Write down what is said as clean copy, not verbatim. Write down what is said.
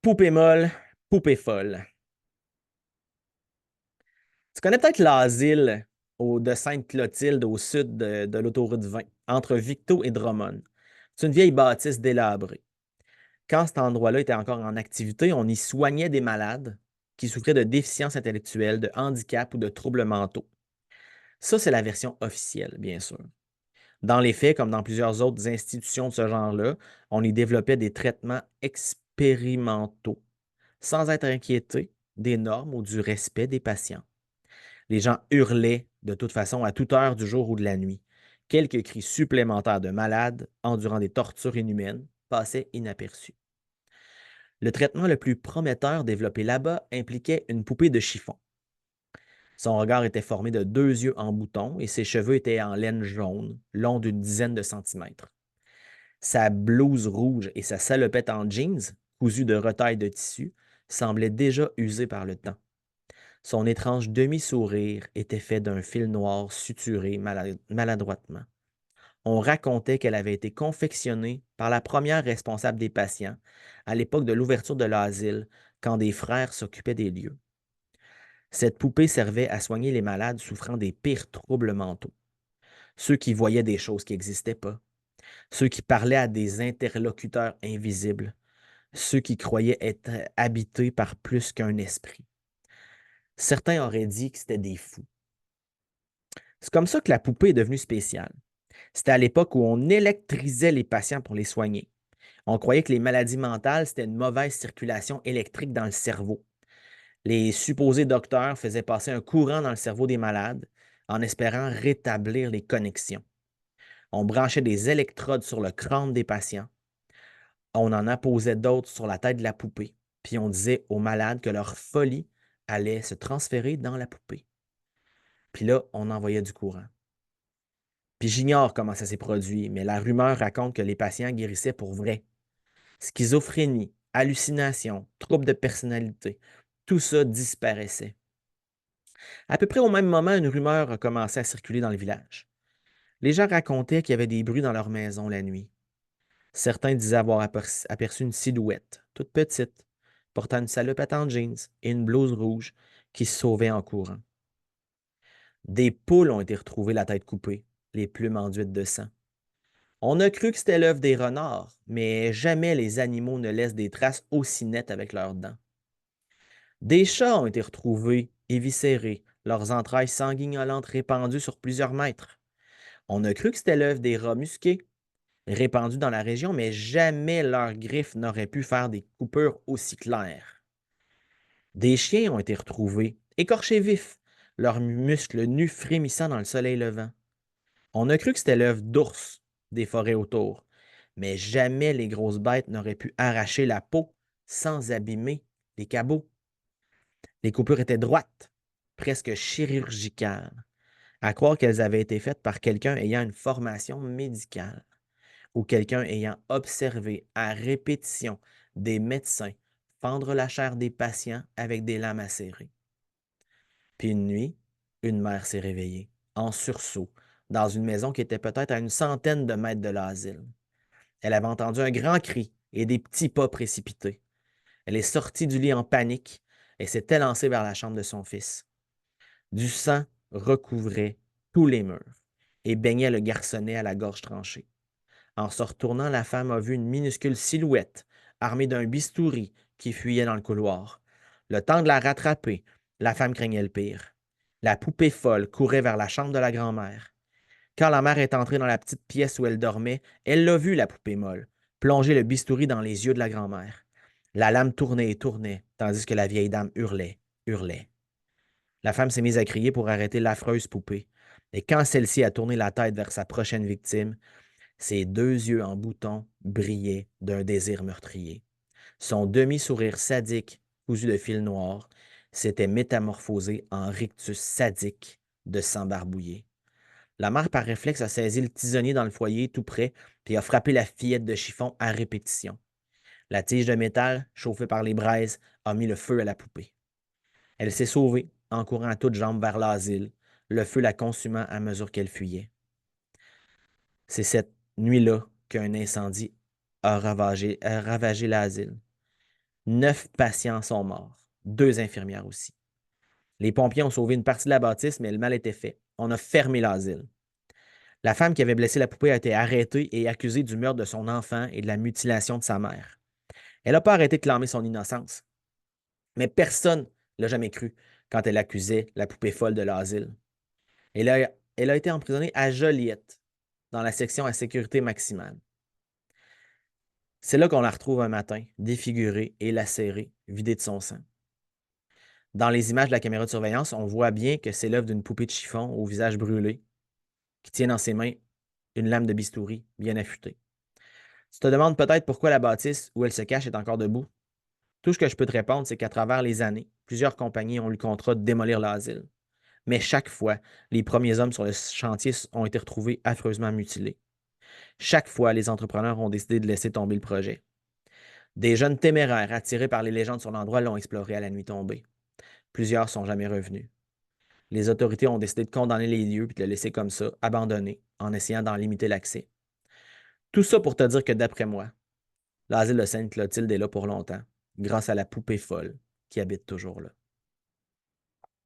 Poupée molle, poupée folle. Tu connais peut-être l'asile de Sainte-Clotilde au sud de l'autoroute 20, entre Victo et Drummond. C'est une vieille bâtisse délabrée. Quand cet endroit-là était encore en activité, on y soignait des malades qui souffraient de déficience intellectuelle, de handicap ou de troubles mentaux. Ça, c'est la version officielle, bien sûr. Dans les faits, comme dans plusieurs autres institutions de ce genre-là, on y développait des traitements expérimentaux, sans être inquiétés des normes ou du respect des patients. Les gens hurlaient de toute façon à toute heure du jour ou de la nuit. Quelques cris supplémentaires de malades, endurant des tortures inhumaines, passaient inaperçus. Le traitement le plus prometteur développé là-bas impliquait une poupée de chiffon. Son regard était formé de deux yeux en bouton et ses cheveux étaient en laine jaune, longs d'une dizaine de centimètres. Sa blouse rouge et sa salopette en jeans, cousue de retailles de tissu, semblaient déjà usées par le temps. Son étrange demi-sourire était fait d'un fil noir suturé maladroitement. On racontait qu'elle avait été confectionnée par la première responsable des patients à l'époque de l'ouverture de l'asile, quand des frères s'occupaient des lieux. Cette poupée servait à soigner les malades souffrant des pires troubles mentaux, ceux qui voyaient des choses qui n'existaient pas, ceux qui parlaient à des interlocuteurs invisibles, ceux qui croyaient être habités par plus qu'un esprit. Certains auraient dit que c'était des fous. C'est comme ça que la poupée est devenue spéciale. C'était à l'époque où on électrisait les patients pour les soigner. On croyait que les maladies mentales, c'était une mauvaise circulation électrique dans le cerveau. Les supposés docteurs faisaient passer un courant dans le cerveau des malades en espérant rétablir les connexions. On branchait des électrodes sur le crâne des patients. On en apposait d'autres sur la tête de la poupée. Puis on disait aux malades que leur folie allait se transférer dans la poupée. Puis là, on envoyait du courant. Puis j'ignore comment ça s'est produit, mais la rumeur raconte que les patients guérissaient pour vrai. Schizophrénie, hallucinations, troubles de personnalité, tout ça disparaissait. À peu près au même moment, une rumeur a commencé à circuler dans le village. Les gens racontaient qu'il y avait des bruits dans leur maison la nuit. Certains disaient avoir aperçu une silhouette, toute petite, portant une salopette en jeans et une blouse rouge, qui se sauvait en courant. Des poules ont été retrouvées la tête coupée, les plumes enduites de sang. On a cru que c'était l'œuvre des renards, mais jamais les animaux ne laissent des traces aussi nettes avec leurs dents. Des chats ont été retrouvés, éviscérés, leurs entrailles sanguignolantes répandues sur plusieurs mètres. On a cru que c'était l'œuvre des rats musqués, répandus dans la région, mais jamais leurs griffes n'auraient pu faire des coupures aussi claires. Des chiens ont été retrouvés, écorchés vifs, leurs muscles nus frémissant dans le soleil levant. On a cru que c'était l'œuvre d'ours des forêts autour, mais jamais les grosses bêtes n'auraient pu arracher la peau sans abîmer les cabots. Les coupures étaient droites, presque chirurgicales, à croire qu'elles avaient été faites par quelqu'un ayant une formation médicale ou quelqu'un ayant observé à répétition des médecins fendre la chair des patients avec des lames acérées. Puis une nuit, une mère s'est réveillée, en sursaut, dans une maison qui était peut-être à une centaine de mètres de l'asile. Elle avait entendu un grand cri et des petits pas précipités. Elle est sortie du lit en panique et s'est élancée vers la chambre de son fils. Du sang recouvrait tous les murs et baignait le garçonnet à la gorge tranchée. En se retournant, la femme a vu une minuscule silhouette, armée d'un bistouri, qui fuyait dans le couloir. Le temps de la rattraper, la femme craignait le pire. La poupée folle courait vers la chambre de la grand-mère. Quand la mère est entrée dans la petite pièce où elle dormait, elle l'a vue, la poupée molle, plonger le bistouri dans les yeux de la grand-mère. La lame tournait et tournait, tandis que la vieille dame hurlait, hurlait. La femme s'est mise à crier pour arrêter l'affreuse poupée. Et quand celle-ci a tourné la tête vers sa prochaine victime, ses deux yeux en bouton brillaient d'un désir meurtrier. Son demi-sourire sadique, cousu de fil noir, s'était métamorphosé en rictus sadique de sang barbouillé. La mère, par réflexe, a saisi le tisonnier dans le foyer tout près, puis a frappé la fillette de chiffon à répétition. La tige de métal, chauffée par les braises, a mis le feu à la poupée. Elle s'est sauvée en courant à toutes jambes vers l'asile, le feu la consumant à mesure qu'elle fuyait. C'est cette nuit-là qu'un incendie a ravagé l'asile. 9 patients sont morts, 2 infirmières aussi. Les pompiers ont sauvé une partie de la bâtisse, mais le mal était fait. On a fermé l'asile. La femme qui avait blessé la poupée a été arrêtée et accusée du meurtre de son enfant et de la mutilation de sa mère. Elle n'a pas arrêté de clamer son innocence. Mais personne ne l'a jamais cru quand elle accusait la poupée folle de l'asile. Elle a été emprisonnée à Joliette, dans la section à sécurité maximale. C'est là qu'on la retrouve un matin, défigurée et lacérée, vidée de son sang. Dans les images de la caméra de surveillance, on voit bien que c'est l'œuvre d'une poupée de chiffon au visage brûlé, qui tient dans ses mains une lame de bistouri bien affûtée. Tu te demandes peut-être pourquoi la bâtisse où elle se cache est encore debout. Tout ce que je peux te répondre, c'est qu'à travers les années, plusieurs compagnies ont eu le contrat de démolir l'asile. Mais chaque fois, les premiers hommes sur le chantier ont été retrouvés affreusement mutilés. Chaque fois, les entrepreneurs ont décidé de laisser tomber le projet. Des jeunes téméraires attirés par les légendes sur l'endroit l'ont exploré à la nuit tombée. Plusieurs sont jamais revenus. Les autorités ont décidé de condamner les lieux et de le laisser comme ça, abandonné, en essayant d'en limiter l'accès. Tout ça pour te dire que d'après moi, l'asile de Sainte-Clotilde est là pour longtemps, grâce à la poupée folle qui habite toujours là.